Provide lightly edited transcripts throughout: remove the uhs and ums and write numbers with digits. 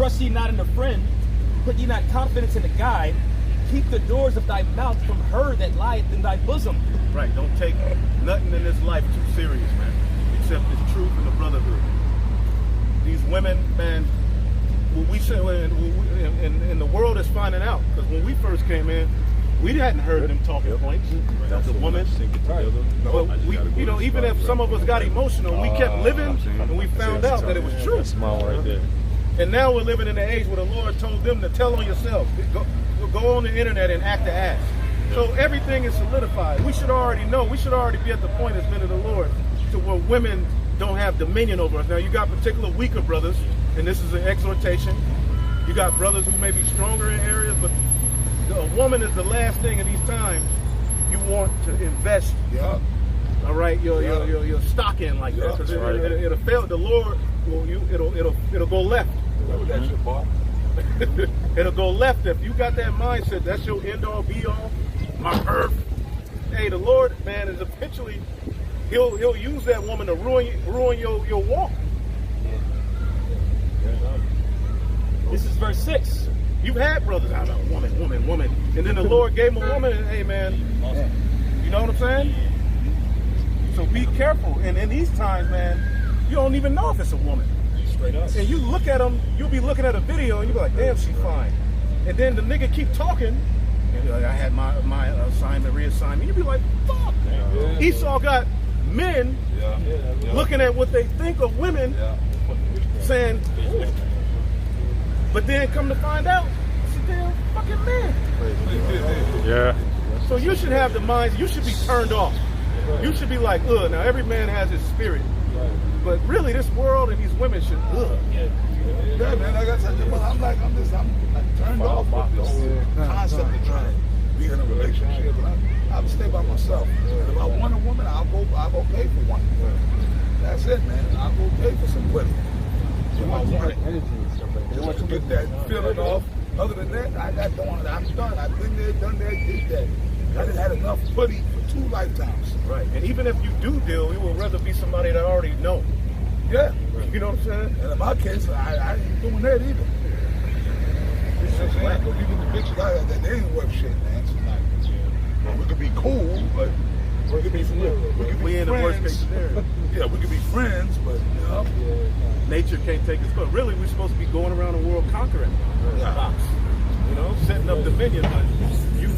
Trust ye not in a friend, put ye not confidence in a guide. Keep the doors of thy mouth from her that lieth in thy bosom. Right, don't take nothing in this life too serious, man, except the truth and the brotherhood. These women, man, what we say, and the world is finding out, because when we first came in, we hadn't heard them talking points. The woman, but we, you know, even if some of us got emotional, we kept living, and we found out that it was true. And now we're living in an age where the Lord told them to tell on yourself. Go on the internet and act the ass. So everything is solidified. We should already know. We should already be at the point as men of the Lord to where women don't have dominion over us. Now you got particular weaker brothers, and this is an exhortation. You got brothers who may be stronger in areas, but a woman is the last thing in these times you want to invest. Yeah. All right, your stock in like that, because it'll fail. The Lord will it'll go left. That's your boss. It'll go left if you got that mindset. That's your end all be all. My earth. Hey, the Lord, man, is eventually he'll use that woman to ruin your walk. This is verse 6. You've had brothers out of woman, and then the Lord gave him a woman, and hey, man, you know what I'm saying? So be careful. And in these times, man, you don't even know if it's a woman. Straight up. And you look at them, you'll be looking at a video, and you'll be like, damn, she fine. And then the nigga keep talking, and you're like, I had my assignment, reassignment. You'll be like, fuck. Esau got men looking at what they think of women, saying, ooh. But then come to find out, it's a damn fucking man. Yeah. So you should have the mind, you should be turned off. You should be like, ugh, now every man has his spirit. But really, this world and these women should, ugh. Yeah, man, like I said, I'm turned off with this whole concept of trying to be in a relationship. I'll stay by myself. If I want a woman, I'll go pay for one. That's it, man. I'll go pay for some women. If I want it. Just to get that feeling off. Other than that, I'm done. I've been there, done that, did that. I done had enough putty for 2 lifetimes. Right. And even if you do deal, you would rather be somebody that I already know. Yeah. You know what I'm saying? And in my case, I ain't doing that either. Even the bitches that they ain't worth shit, man. So like, well, we could be cool, but we could be in the worst case scenario. Yeah, we could be friends, but you know. Nature can't take us. But really, we're supposed to be going around the world conquering. You know, setting up dominion. But you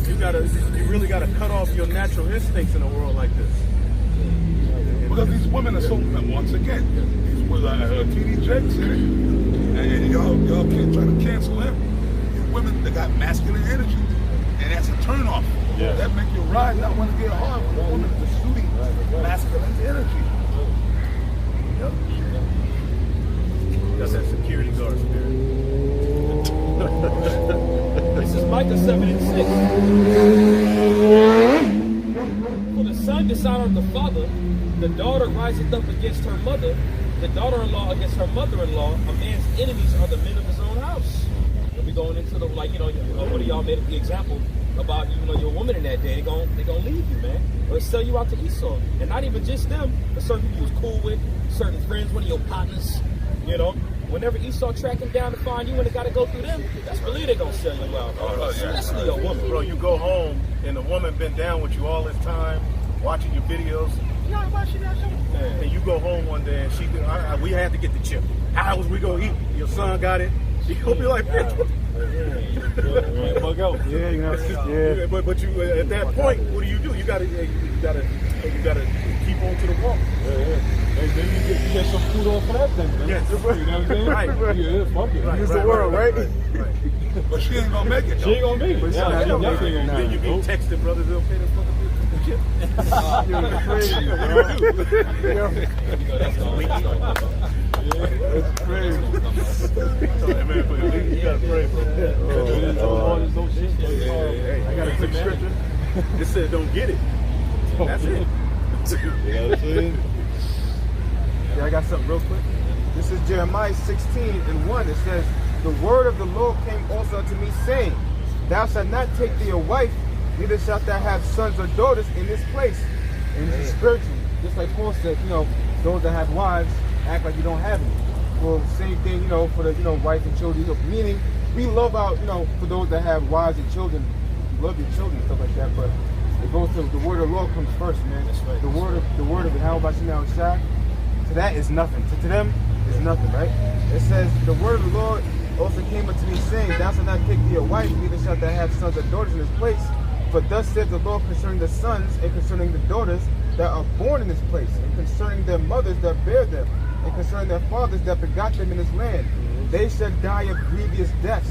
really gotta cut off your natural instincts in a world like this. Because these women are so, once again, these women, T.D. Jakes in it, and y'all can't try to cancel him. These women, they got masculine energy, and that's a turnoff. Yeah. That make you ride, not want to get hard with a woman that's shooting masculine energy. Yep. That's that security guard spirit. This is Micah 7:6. For the son dishonoreth the father, the daughter riseth up against her mother, the daughter-in-law against her mother-in-law. A man's enemies are the men of his own house. We'll be going into the, like, you know, one of y'all made the example about, you know, your woman in that day. They gonna leave you, man. Or sell you out to Esau. And not even just them, but certain people you was cool with, certain friends, one of your partners, you know. Whenever Esau track him down to find you and they got to go through them, that's really they going to sell you out. Especially your woman. Bro, you go home and the woman been down with you all this time, watching your videos. And you go home one day and we had to get the chip. How was we going to eat? Your son got it. She going to be like, bitch. But you at that point, what do? You gotta keep on to the walk. Then you get some food off for that thing, man. Yes. You know what I'm saying? Right. Yeah, fuck it. Use the world, right? But she ain't gonna make it. She ain't gonna make it. Then you be texting brothers, is it okay to fucking do the chip? You're crazy, It's crazy. You gotta pray, bro. I got a quick scripture. It said, don't get it. That's it. Yeah, I got something real quick. This is Jeremiah 16:1. It says, the word of the Lord came also unto me, saying, thou shalt not take thee a wife, neither shalt thou have sons or daughters in this place. And this is spiritual. Just like Paul said, you know, those that have wives, act like you don't have any. Well, same thing, you know, for the, you know, wife and children. You know, meaning we love our, you know, for those that have wives and children, love your children and stuff like that. But it goes to the word of the Lord comes first, man. That's right. The word of how about Yasharala, to that is nothing. To them is nothing, right? It says the word of the Lord also came unto me, saying, thou shalt not take thee a wife, neither shalt thou have sons or daughters in this place. For thus said the Lord concerning the sons and concerning the daughters that are born in this place, and concerning their mothers that bear them, and concerning their fathers that begot them in this land. They shall die of grievous deaths.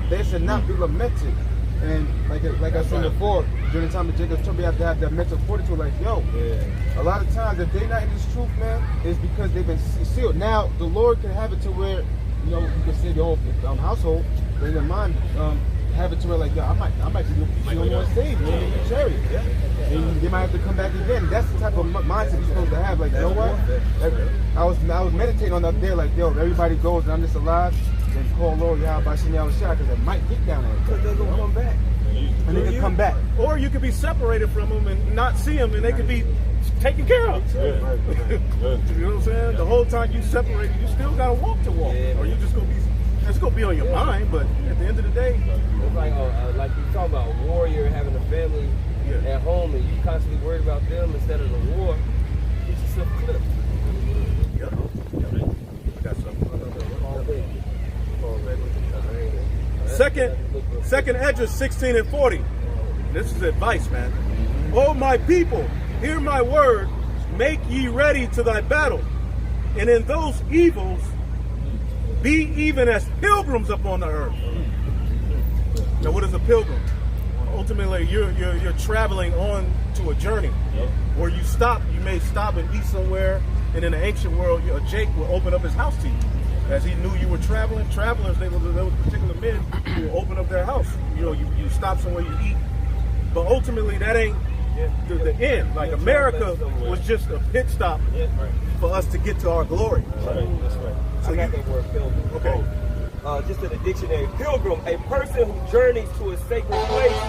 They shall not be lamented. And like I said before, during the time of Jacob's trouble, you have to have that mental fortitude. Like, yo, a lot of times if they're not in this truth, man, it's because they've been sealed. Now, the Lord can have it to where, you know, you can save your whole household, but in your mind, have it to where, like, yo, I might be the only one saved, man, in the chariot. And they might have to come back again. That's the type of mindset you're supposed to have. Like, you know what? I was meditating on that day, like, yo, if everybody goes and I'm just alive, then call Lord Yasharala, because it might get down there. Because they're going to come back. And they can come back. Or you could be separated from them and not see them, and they could be taken care of. You know what I'm saying? The whole time you separate, you still got to walk. Or you just going to be, it's going to be on your mind, but at the end of the day. It's like you talk about a warrior having a family at home, and you constantly worried about them instead of the war. Get yourself clipped. Got something. Second Esdras 16 and 40. This is advice, man. O my people, hear my word, make ye ready to thy battle. And in those evils, be even as pilgrims upon the earth. Now, what is a pilgrim? Ultimately, you're traveling on to a journey where you stop. You may stop and eat somewhere, and in the ancient world, Jake will open up his house to you. As he knew you were traveling, travelers, there were particular men who will open up their house. You know, you stop somewhere, you eat. But ultimately, that ain't the end. Like, America was just a pit stop for us to get to our glory. That's right. So I got that word pilgrim. Okay. Just in the dictionary, pilgrim, a person who journeys to a sacred place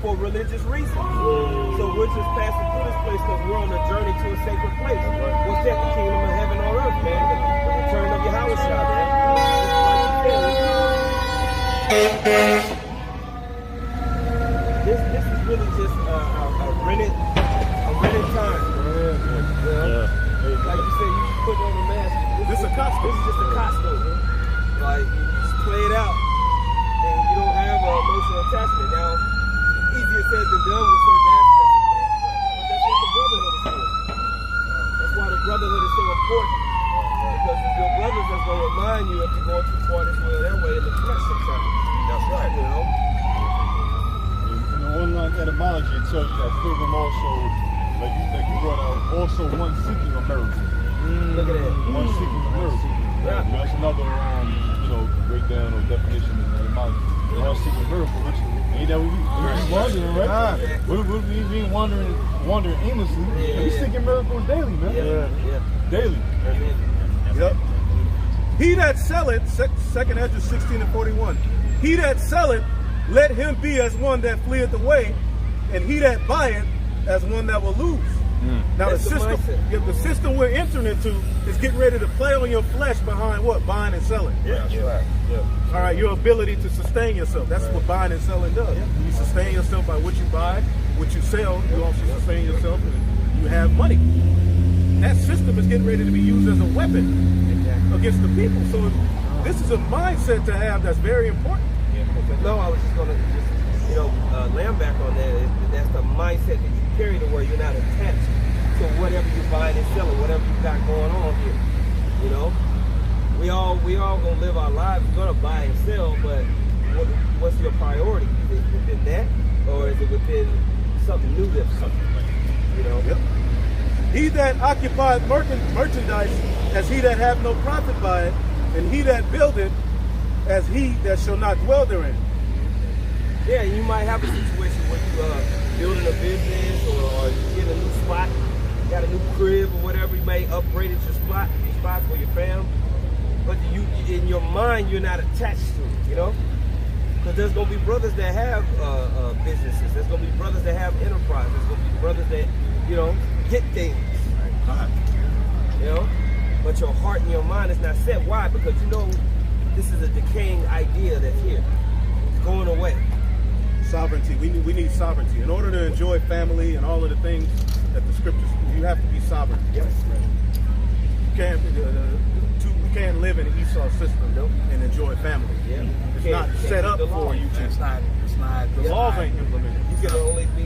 for religious reasons. So we're just passing through this place because we're on a journey to a sacred place. What's that? The kingdom of heaven on earth, man. The return of Yahweh, man. This is really just a rented time. Like you said, you just put on a mask. This is a costume. This is just a costume. Like, you just play it out, and you don't have an emotional attachment. Now, easier said than done with certain aspects of things, but that's what the brotherhood is for. That's why the brotherhood is so important. Because it's your brothers that's going to remind you if you're going too far this way or that way in the flesh sometimes. That's right, you know. In the one-line etymology, it tells you that pilgrim also, like you brought out, also one seeking a miracle. Look at that. One seeking a miracle. Yeah. That's another, breakdown or definition in etymology. One seeking a miracle, which ain't that what we wandering, right? We ain't wandering aimlessly. We seeking miracles daily, man. Daily. Yep. He that selleth, 2nd Esdras 16 and 41. He that selleth, let him be as one that fleeth away, and he that buyeth as one that will lose. Now the system we're entering into is getting ready to play on your flesh behind what? Buying and selling. That's right. All right, your ability to sustain yourself. That's what buying and selling does. You sustain yourself by what you buy, what you sell. You also sustain yourself and you have money. That system is getting ready to be used as a weapon against the people. So this is a mindset to have that's very important. No, I was just going to land back on that. That's the mindset that you carry to where you're not attached to whatever you're buying and selling, whatever you got going on here. You know, we all gonna live our lives. We're gonna buy and sell, but what's your priority? Is it within that, or is it within something new that's something? You know. Yep. He that occupieth merchandise as he that hath no profit by it, and he that buildeth as he that shall not dwell therein. Yeah, you might have a situation where you building a business or you get a new spot, you got a new crib or whatever, you may upgrade your spot for your fam. But you, in your mind, you're not attached to it, you know? Because there's going to be brothers that have businesses. There's going to be brothers that have enterprise. There's going to be brothers that, get things. You know? but your heart and your mind is not set. Why? Because you know this is a decaying idea that's here. It's going away. Sovereignty. We need sovereignty. In order to enjoy family and all of the things that the scriptures, you have to be sovereign. Yes. We can't live in an Esau system and enjoy family. Yeah. It's not set up for you to. It's not. The laws ain't implemented. You can only be.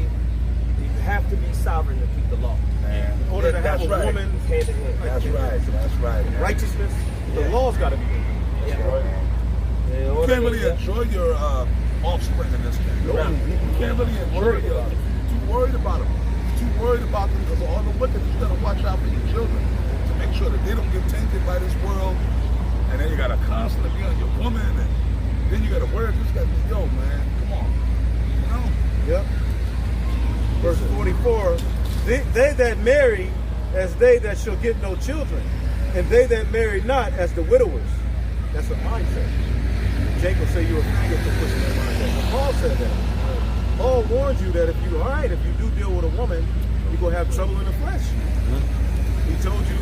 You have to be sovereign to keep the law. Man. In order to have That's a right. woman, Hand in hand. That's right. That's right. Man. righteousness, the law's got to be implemented. Yeah. In You order can't really to- enjoy your offspring in this thing. You can't really enjoy it. You're too worried about them. You're too worried about them because of all the wicked. You gotta watch out for your children to make sure that they don't get tainted by this world. And then you gotta constantly be on your woman, and then you gotta worry. Just gotta be, yo, man, come on. You know? Yep. Verse 44, they that marry as they that shall get no children, and they that marry not as the widowers. That's a mindset. Jacob said you were faggot for pushing that mindset. But Paul said that. Paul warned you that if you do deal with a woman, you're going to have trouble in the flesh. He told you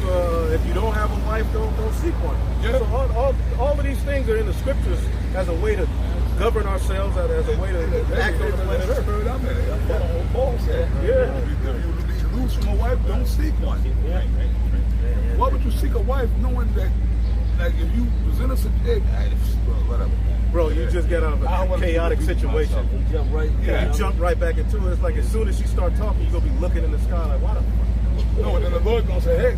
if you don't have a wife, don't seek one. Yeah. So all of these things are in the scriptures as a way to govern ourselves, as a way to act on the planet Earth. Spirit, I'm in it. That's what Paul said. Yeah. If you lose from a wife, don't seek one. Why would you seek a wife knowing that, like, if you was in a situation, whatever. Bro, you just get out of a chaotic situation. You jump right. You jump right back into it. It's like as soon as she start talking, you're going to be looking in the sky like, why the fuck? No, and then the Lord gonna say, hey,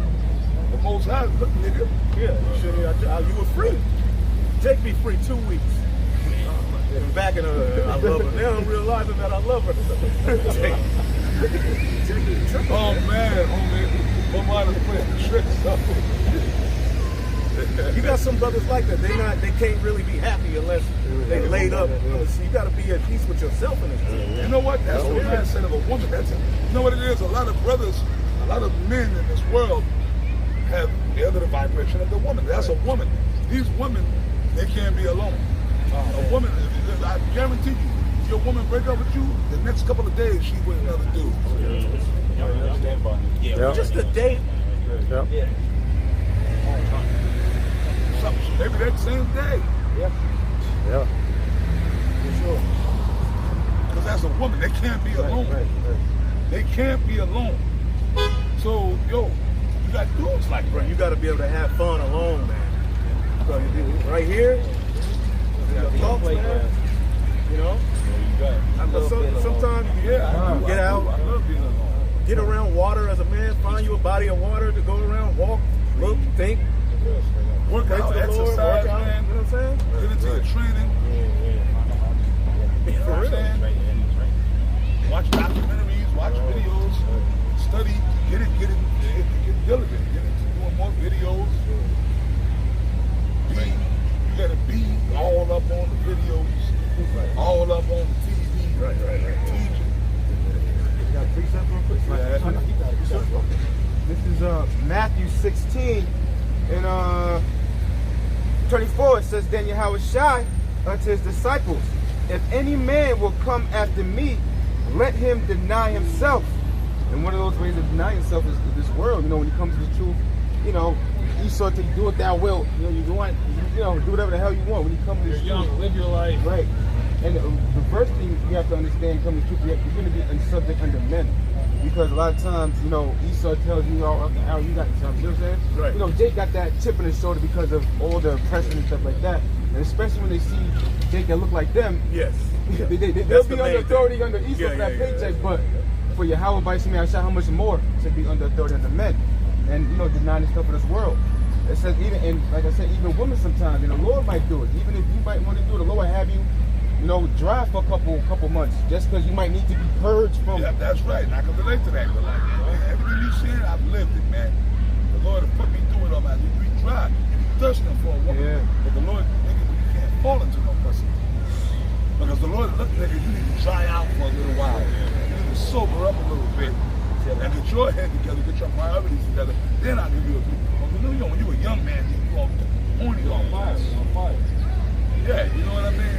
the Most High, look, nigga. Yeah, you were free. Jake be free 2 weeks. And back in her, I love her. Now I'm realizing that I love her. Jake is tripping. Oh man, my mind is playing tricks. You got some brothers like that. They can't really be happy unless they laid up. So you got to be at peace with yourself in this. You know what? That's the mindset of a woman. You know what it is? A lot of brothers, a lot of men in this world have the other vibration of the woman. That's a woman. These women, they can't be alone. A woman, I guarantee you, if your woman break up with you, the next couple of days she with another dude. Yeah. Just a date. Yeah. Maybe that same day. Yeah. For sure. Because as a woman, they can't be alone. Right. They can't be alone. So, yo, you got dudes like that. You got to be able to have fun alone, man. So right here, talks, man. You know. Sometimes you get out, I love being alone. get around water as a man, find you a body of water to go around, walk, look, think, Work pray out, to the Lord, exercise, work out. man. You know what I'm saying? Get into your training. You know what I'm saying? Watch documentaries, watch videos, study, get diligent, get into doing more videos. You gotta be all up on the videos, all up on the TV, teaching. You got 3 cents real quick? This is Matthew 16 and 24. It says, then Yahushua unto his disciples, if any man will come after me, let him deny himself. And one of those ways of denying himself is this world. You know, when it comes to the truth, you know, Esau to do what thou wilt. You know, you want, do whatever the hell you want. When you come to this truth, Live your life. right. And the first thing you have to understand, coming to truth, you're going to be a subject under men. Because a lot of times, you know, Esau tells you how you got the time. You know what I'm saying? Right. You know, Jake got that chip in his shoulder because of all the oppression and stuff like that. And especially when they see Jake that look like them, Yes. they'll That's be the under main authority thing. under Esau for that paycheck. Yeah. But for Yahweh by Shimei Ashah, how much more to be under authority under men? And, you know, denying the stuff of this world. It says even, and like I said, even women sometimes, and the Lord might do it. Even if you might want to do it, the Lord have you, you know, dry for a couple months, just because you might need to be purged from. Yeah, that's right. And I can relate to that. But like, man, everything you said, I've lived it, man. The Lord has put me through it all, man. You be dry, you be thirsting for a woman. Yeah. But the Lord, nigga, you can't fall into no pussy. Because the Lord, look, nigga, you need to dry out for a little while. You need to sober up a little bit. And get your head together, get your priorities together. Then I'll give you a good. You know, when you a young man, you all horny on fire. Yeah, you know what I mean?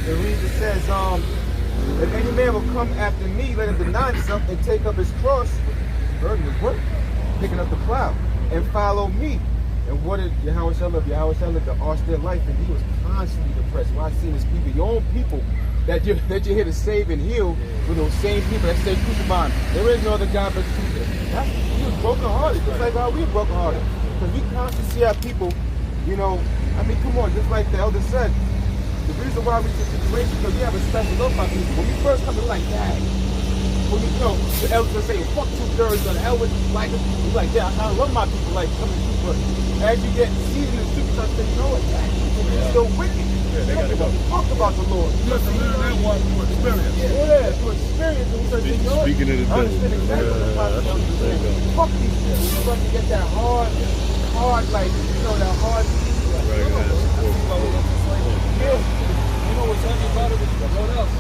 It reads, it says, if any man will come after me, let him deny himself and take up his cross, burden his work, picking up the plow, and follow me. And what did Yasharala to arch their life? And he was constantly depressed. Well, I seen his people, your own people, that you're here to save and heal, with those same people that say crucify him. There is no other God but Jesus. He was brokenhearted, just like how we brokenhearted. Because we constantly see our people, you know, I mean, come on, just like the elder said, the reason why we're in this situation is because we have a special love for people. When we first come, we're like, Dad. When you know, the elders will say, fuck 2/3 of the elders, like, you're like, yeah, I kind of love my people, like, coming through, but as you get seasoned and stupid, you say, you know what, Dad, you're still wicked. They don't give a fuck about the Lord. You have to learn that one through experience. Yeah, through experience. And we start saying, you know what, Speaking of the I understand exactly what the Bible says. Fuck these people. You're supposed to get that hard, like, you know, that hard. You know what's heavy about it? What else?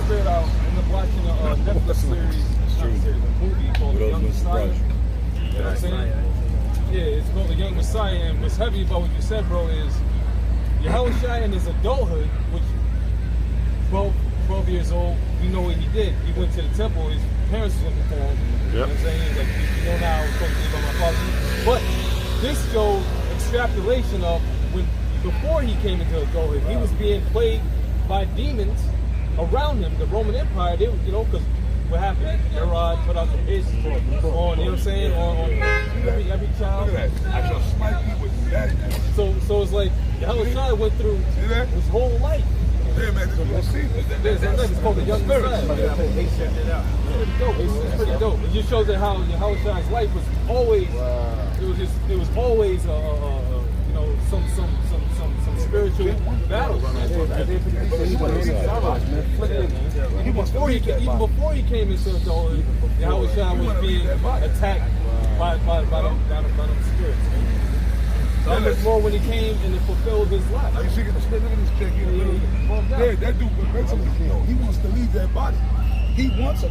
Straight out, I ended up watching a Netflix series, a movie called The Young Messiah. You know what I'm saying? Yeah, it's called The Young Messiah, and what's heavy about what you said, bro, is Yahushua in his adulthood, which 12 years old, you know what he did. He went to the temple, his parents was looking for him. You know what I'm saying? He's like, you know now, I'm supposed to leave on my father. But this shows extrapolation of when, before he came into adulthood, he was being plagued by demons around him. The Roman Empire, they, you know, because what happened? Herod put out the hits on, you know what I'm saying, on every child. Look at that. I shall smite you with that. So it's like Yahushua went through his whole life. Yeah, man, this is what see. It's called The Young Messiah. It's pretty dope. It just shows that how Yahushua's life was always, it was always you know, some spiritual battles. Even before he came into adulthood, Yahushua was being attacked by them spirits. So much more when he came and it fulfilled his life. You see, look at this chick here. Yeah, that dude, basically, you know, he wants to leave that body. He wants a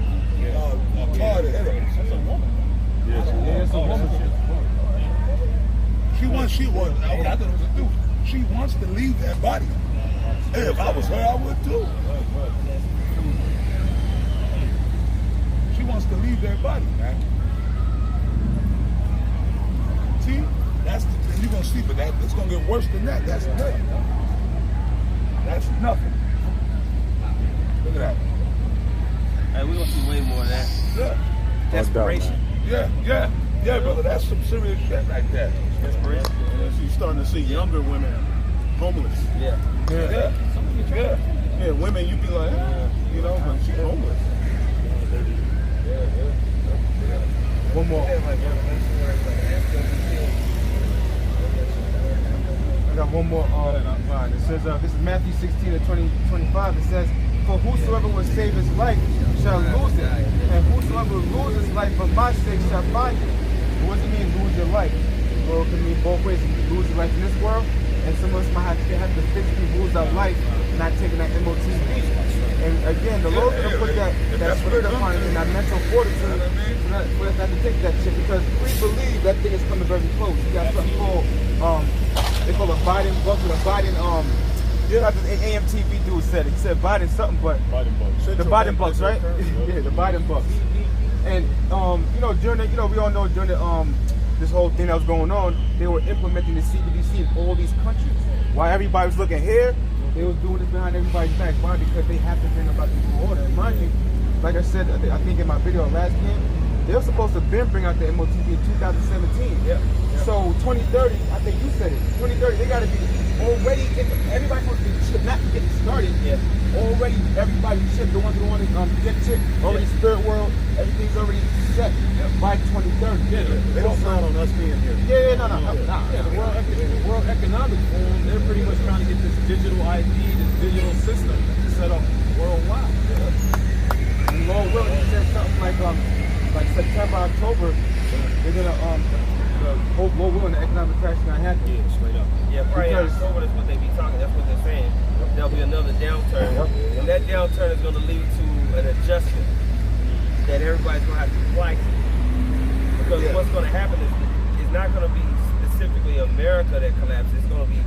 car to hit him. That's a woman. Yeah, it's a woman. She was, I thought it was a dude. She wants to leave that body. Hey, if I was her, I would too. She wants to leave that body, man. See? That's the thing you're gonna see, but it's gonna get worse than that. That's nothing. That's nothing. Look at that. Hey, we're gonna see way more of that. Yeah. Desperation. Yeah, brother. That's some serious shit right there. Desperation. And so you're starting to see younger women homeless. Yeah. Yeah, women, you be like, you know, but she's homeless. One more. I got one more line. It says, this is Matthew 16:20-25. It says, for whosoever will save his life shall lose it, and whosoever will lose his life for my sake shall find it. What does it mean, lose your life? Well, it can mean both ways. You can lose your life in this world, and some of us might have to physically lose our life, not taking that MOTB. And again, the Lord's going to put that spirit upon it in our mental fortitude for us not to take that shit, because we believe that thing is coming very close. You got something called, they call it Biden bucks, or the Biden, the AMTV dude said it. He said Biden something, but Biden bucks. The Biden bucks, right? Yeah, the Biden bucks. And you know, during the, you know, we all know during the this whole thing that was going on, they were implementing the CBDC in all these countries. While everybody was looking here, they was doing this behind everybody's back. Why? Because they have to bring about the new order. And mind you, like I said, I think in my video last game, they were supposed to bring out the MOTB in 2017. Yeah. So 2030, I think you said it. 2030, they got to be already. Everybody supposed to be chipped, not getting started. Yeah. Already, everybody chipped. The ones who want to get chipped, already spirit world, everything's already set by 2030. Yeah, they don't plan on us being here. Yeah, no. Yeah, the World Economic Forum, they're pretty much trying to get this digital ID, this digital system set up worldwide. And Lord willing, he said something like September, October, they're gonna Lord willing, the economic crash is gonna happen. Yeah, straight up. Yeah, probably in October, that's what they be talking. That's what they're saying. There'll be another downturn, and that downturn is going to lead to an adjustment that everybody's going to have to comply to. Because what's going to happen is it's not going to be specifically America that collapses. It's going to be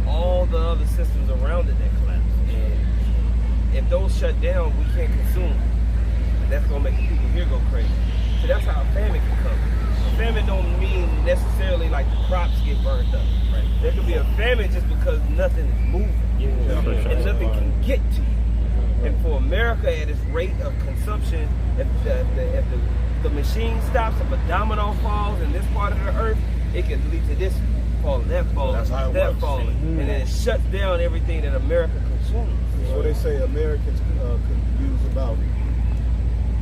all the other systems around it that collapse. And if those shut down, we can't consume. And that's going to make the people here go crazy. So that's how a famine can come. A famine don't mean necessarily like the crops get burned up. Right. There could be a famine just because nothing is moving, and nothing can get to you. And for America, at its rate of consumption, if the machine stops, if a domino falls in this part of the earth, it can lead to this falling, that falling, that falling, and then it shuts down everything that America consumes. So they say Americans can use about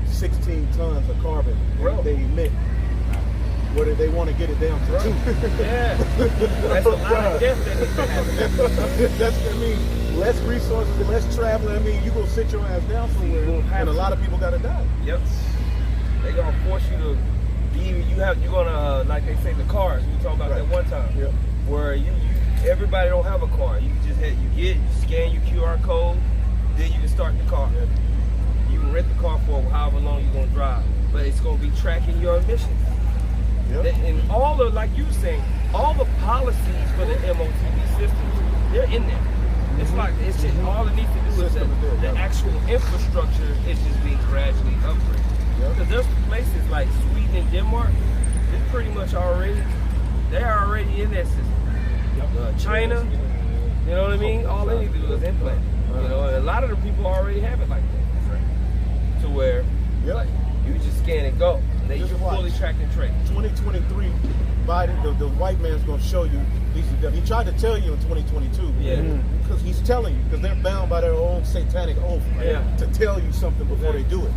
16 tons of carbon they emit. Where they want to get it down to 2. Yeah, that's a lot of death that needs to happen. That's, I mean, less resources, less traveling. I mean, you gonna sit your ass down somewhere, and a lot of people gotta die. Yep. They gonna force you to be. You're gonna like they say the cars. We talked about that one time. Yep. Where everybody don't have a car. You just you scan your QR code, then you can start the car. Yep. You can rent the car for however long you're gonna drive, but it's gonna be tracking your emissions. Yep. And all the, like you were saying, all the policies for the MOTB system, they're in there. It's like it's just all it needs to do is the actual infrastructure is just being gradually upgraded. Because there's places like Sweden and Denmark, they're pretty much already in that system. China, you know what I mean? All they need to do is implant it. You know, and a lot of the people already have it like that. To where like, you just scan and go. They just fully track and trace. 2023, Biden, the white man's going to show you. He tried to tell you in 2022. Yeah. Because he's telling you, because they're bound by their own satanic oath to tell you something before they do it.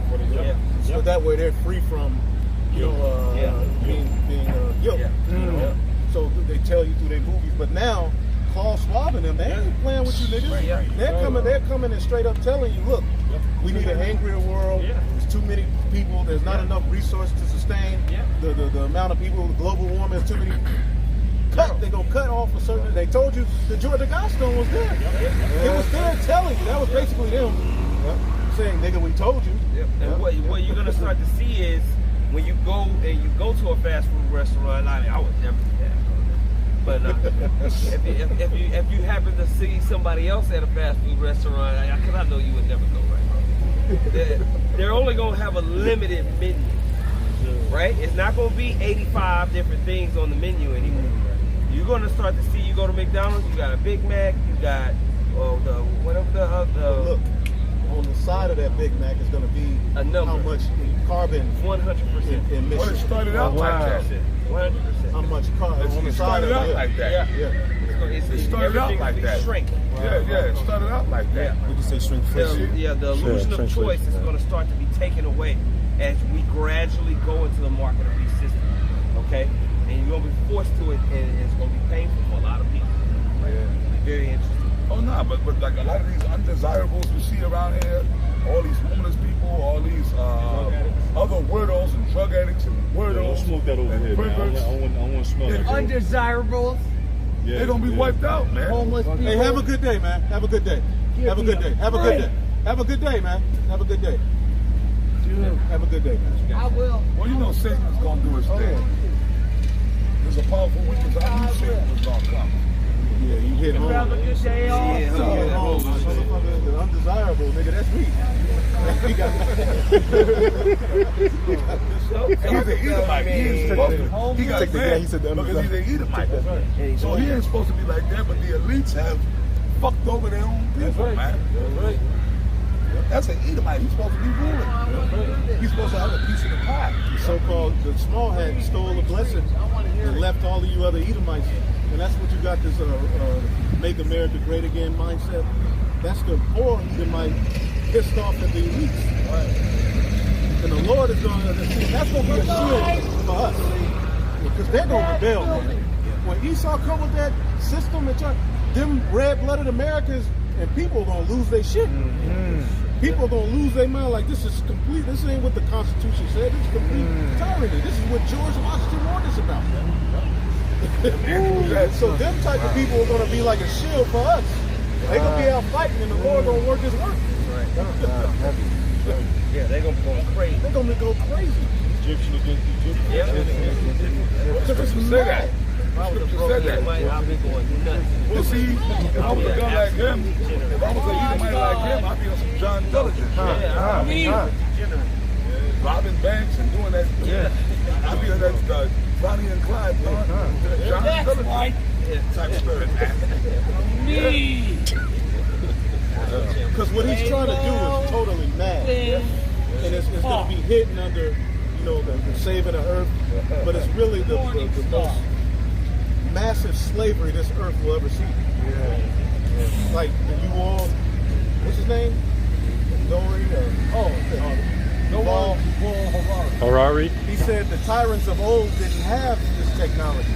So that way they're free from, being guilty. You know? So they tell you through their movies. But now, Klaus Schwab and them, they ain't playing with you niggas. They're coming and straight up telling you, look, we need an angrier world. There's too many people. There's not enough resources to sustain the amount of people. Global warming is too many. They're going to cut off a certain. They told you the Georgia Guidestone was there. It was there telling you. That was basically them saying, nigga, we told you. And what you're going to start to see is when you go to a fast food restaurant, I would never do that. But if you happen to see somebody else at a fast food restaurant, because I know you would never go right. They're only going to have a limited menu, right? It's not going to be 85 different things on the menu anymore. You're going to start to see, you go to McDonald's, you got a Big Mac, you got look, on the side of that Big Mac is going to be a number. How much carbon 100% emissions. Well, it started out like that. 100%. How much carbon? It started out like that. It started out like that. Shrink. It started out like that. We can say shrinkflation. The illusion of choice is going to start to be taken away as we gradually go into the market of these systems. Okay? And you're going to be forced to it, and it's going to be painful for a lot of people. Very interesting. Oh, no, but like a lot of these undesirables we see around here, all these homeless people, all these other weirdos and drug addicts and weirdos. Don't smoke that over here, man. I want to smell that. Undesirables. They're going to be wiped out, man. Homeless people. Hey, have a good day, man. Have a good day. Have a good day. Have a good day. Have a good day, man. Have a good day. Have a good day, man. I will. Well, you know Satan's going to do his thing. There's a powerful weakness. I knew Satan was going to come. Yeah, you hit home. Have a good day off. The undesirable, nigga, that's me. He's an Edomite. He ain't supposed to. He got mad because he's an Edomite. So he ain't supposed to be like that, but the elites have fucked over their own people, man. That's an Edomite. He's supposed to be ruling. He's supposed to have a piece of the pie. The so-called the small hat stole a blessing and left all of you other Edomites. And that's what you got, this make America great again mindset. That's the poor Edomite pissed off at the elites. And the Lord is going to, that's going to be a shield for us. Because they're going to rebel, man. When Esau come with that system, them red-blooded Americans and people are going to lose their shit. People are going to lose their mind like this is complete, this ain't what the Constitution said, this is complete tyranny. This is what George Washington warned us about. So them type of people are going to be like a shield for us. They're going to be out fighting and the Lord going to work his work. Yeah, they're going to be going crazy. They're going to go crazy. Egyptian against Egyptian. Scripture said that. Scripture said that. I'll be going nuts. Well, see, if I was a guy like him, if I was a Edomite like him, I'd be on some John Diligent. Robbing banks and doing that. I'd be on that Bonnie and Clyde, That's right. type spirit, man. Me. Because what he's trying to do is totally mad. And it's going to be hidden under, you know, the saving of earth. But it's really the most massive slavery this earth will ever see. Like, you all, what's his name? Harari. He said the tyrants of old didn't have this technology.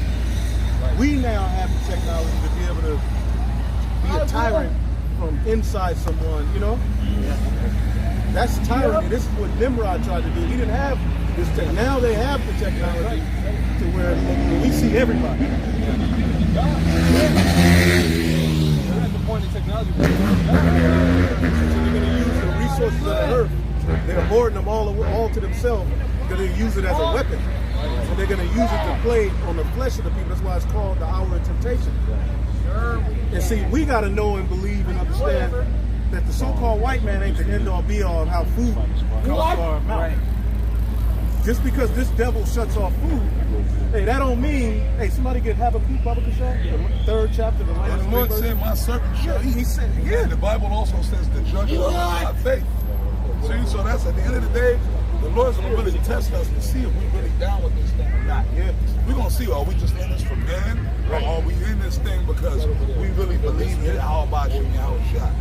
We now have the technology to be able to be a tyrant from inside someone, you know? That's tyranny. This is what Nimrod tried to do. He didn't have this tech. Now they have the technology to where we see everybody. That's the point of technology. So they're going to use the resources of the earth. They're hoarding them all to themselves. They're going to use it as a weapon. So they're going to use it to play on the flesh of the people. That's why it's called the hour of temptation. And see, we got to know and believe and understand that the so-called white man ain't the end-all be-all of how food comes to our mouth. Just because this devil shuts off food, hey, that don't mean, hey, somebody get Habakkuk, the 3rd chapter, the last And the Lord said, my servant shall eat. He said, And the Bible also says the judge shall have faith. See, so that's at the end of the day, the Lord's going to really test us to see if we're really down with this thing or not. We're going to see, are we just in this from then? Or are we in this thing because we really believe in how about you and how it's shot?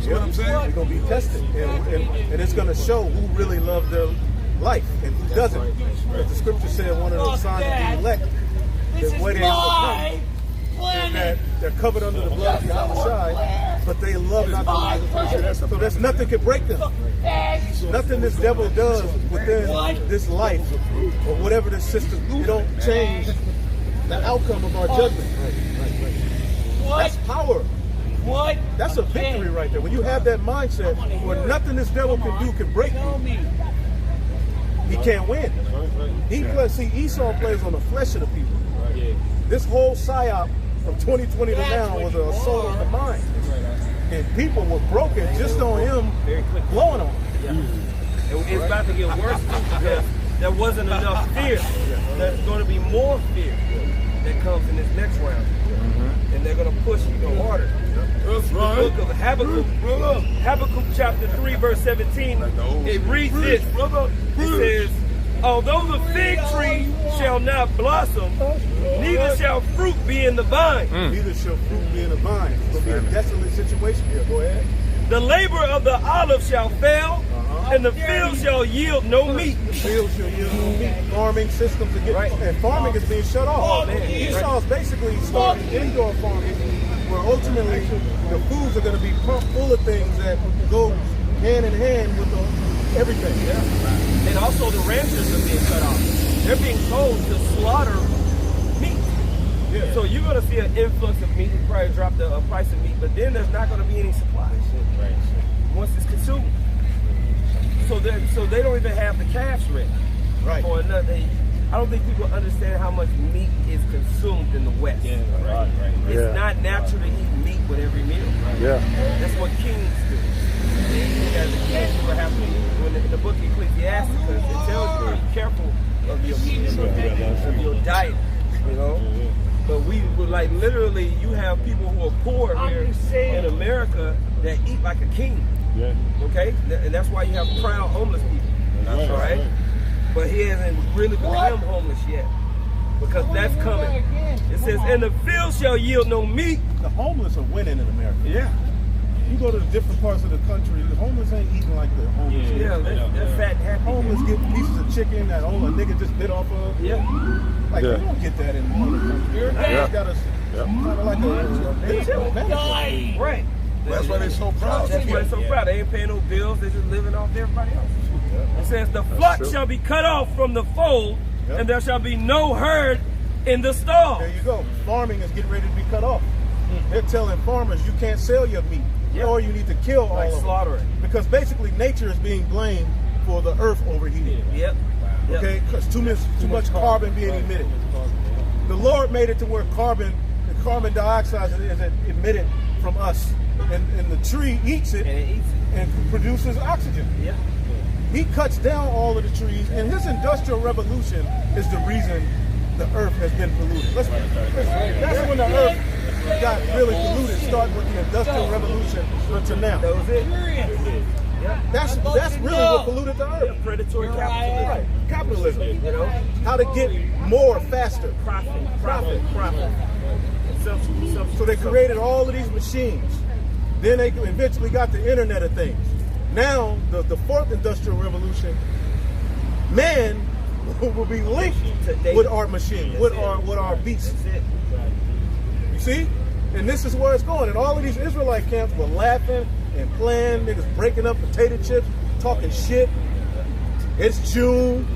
See what I'm saying? We're going to be tested. And it's going to show who really loved their life and who doesn't. As the scripture said, one of the signs of the elect is waiting that they're covered under the blood of Yasharala, but they love not the life of the so there's nothing can break them. Nothing this devil does within this life or whatever this system, it don't change the outcome of our judgment. That's power. That's a victory right there. When you have that mindset where nothing this devil can do can break you, he can't win. See, Esau plays on the flesh of the people. This whole psyop from 2020 to now was an assault on the mind. And people were broken just on him blowing on them. It's about to get worse because there wasn't enough fear. There's going to be more fear that comes in this next round. And they're going to push even harder. That's The book of Habakkuk chapter 3 verse 17, it reads this. It says, although the fig tree shall not blossom, neither shall fruit be in the vine. Neither shall fruit be in the vine. It's going to be a desolate situation here. Go ahead. The labor of the olive shall fail, and the field shall yield no meat. The field shall yield no meat. Farming systems again. And farming is being shut off. Esau is basically starting indoor farming, where ultimately the foods are going to be pumped full of things that go hand in hand with everything. And also the ranchers are being cut off. They're being told to slaughter meat. So you're going to see an influx of meat. You probably drop the price of meat, but then there's not going to be any supply once it's consumed. So they don't even have the calves ready. For another. I don't think people understand how much meat is consumed in the West. It's not natural to eat meat with every meal. That's what kings do. As a king, what happens when in the book of Ecclesiastes, it tells you to be careful of your meat, of your diet, you know. But we would like literally, you have people who are poor here in America that eat like a king. Okay, and that's why you have proud homeless people. All right, but he hasn't really become homeless yet because that's coming. It says, "And the field shall yield no meat." The homeless are winning in America. You go to the different parts of the country, the homeless ain't eating like the homeless. They're fat and happy. Homeless get pieces of chicken that a nigga just bit off of. Like, you don't get that in other countries. It's got kind of like a right. That's why they're so proud. That's why they're so proud. They ain't paying no bills. They're just living off everybody else. It says, the flock shall be cut off from the fold, and there shall be no herd in the stall. There you go. Farming is getting ready to be cut off. They're telling farmers you can't sell your meat, or you need to kill all of slaughter it. it. Because basically nature is being blamed for the earth overheating. Okay, because too much carbon being emitted. The Lord made it to where the carbon dioxide is emitted from us, and the tree eats it and produces oxygen. He cuts down all of the trees, and his industrial revolution is the reason the earth has been polluted. That's when the earth got really polluted, starting with the industrial revolution until now. That was it. That's really what polluted the earth. Predatory capitalism. Right. Capitalism. You know, How to get more faster. profit. So they created all of these machines. Then they eventually got the Internet of Things. Now, the fourth industrial revolution, man will be linked with our machine, with our beasts. You see? And this is where it's going. And all of these Israelite camps were laughing and playing, niggas breaking up potato chips, talking shit. It's June.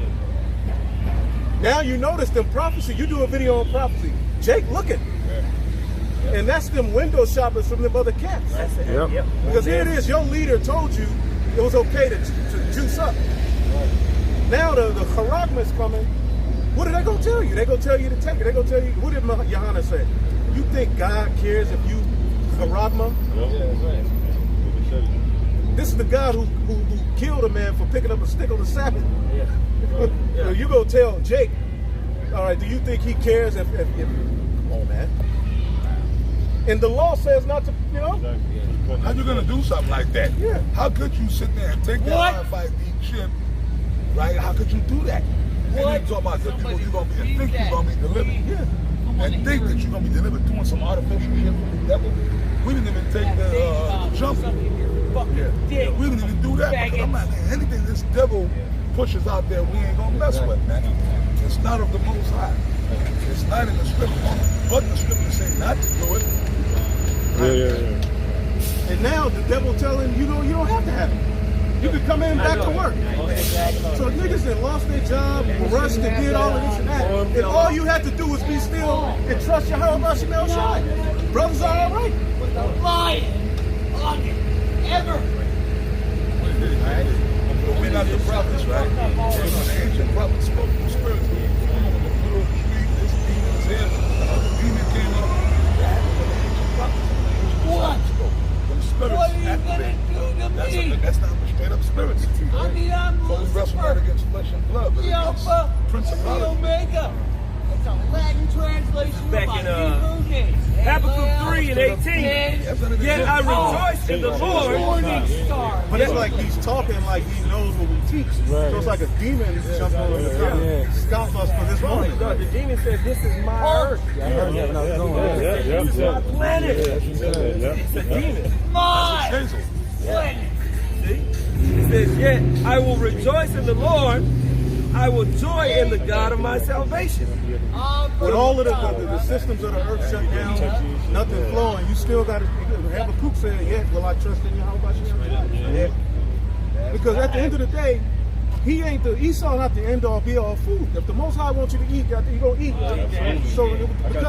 Now you notice them prophecy. You do a video on prophecy. Jake looking. And that's them window shoppers from them other camps. Yep. Because here it is, your leader told you it was okay to juice up. Now the charagma's coming. What are they going to tell you? They're going to tell you to take it. They're going to tell you, what did Yohana say? You think God cares if you charagma? This is the God who killed a man for picking up a stick on the Sabbath. So you go tell Jake, all right, do you think he cares if come on, man. And the law says not to, you know. How you gonna do something like that? Yeah. How could you sit there and take that RFID chip, right? How could you do that? And you talk about the people you're gonna be, and think you're gonna be delivered. Yeah. And think that you're gonna be delivered doing some artificial shit from the devil. We didn't even take the jump. We didn't even do that because I'm not saying anything this devil pushes out there we ain't gonna mess with, man. It's not of the Most High. It's not in the scripture. But the scripture say not to do it. And now the devil telling you don't have to have it. You can come in back to work. So niggas that lost their job, rushed to get all of this and that, and all you have to do is be still and trust your how about Seminole shine. Brothers are all right. Lying on it ever. But we're not the prophets, right? The ancient prophets spoke from spirits. The middle of the street, this demon's here. The demon came up. What? Them spirits What are you activate. gonna do to me? That's not straight up spirits. I mean, I'm So we wrestle not Lucifer, against flesh and blood, but the against Alpha, the principalities. Omega. It's a Latin translation Back of in, my Hebrew name. Habakkuk 3 and 18. Yet I rejoice in the Lord. Morning star. But it's like he's talking like he knows what we teach. So it's like a demon jumping on the ground. Stop us for this moment. No, the demon said, this is my earth. This is my planet. It's a demon. My Hazel. planet. See? It says, yet I will rejoice in the Lord. I will joy in the God of my salvation. With all of the systems of the earth shut down, nothing flowing, you still got to, Habakkuk said, yet will I trust in you, how about you? Because at the end of the day, he ain't Esau not the end all be all food. If the Most High wants you to eat, you're going to eat. So because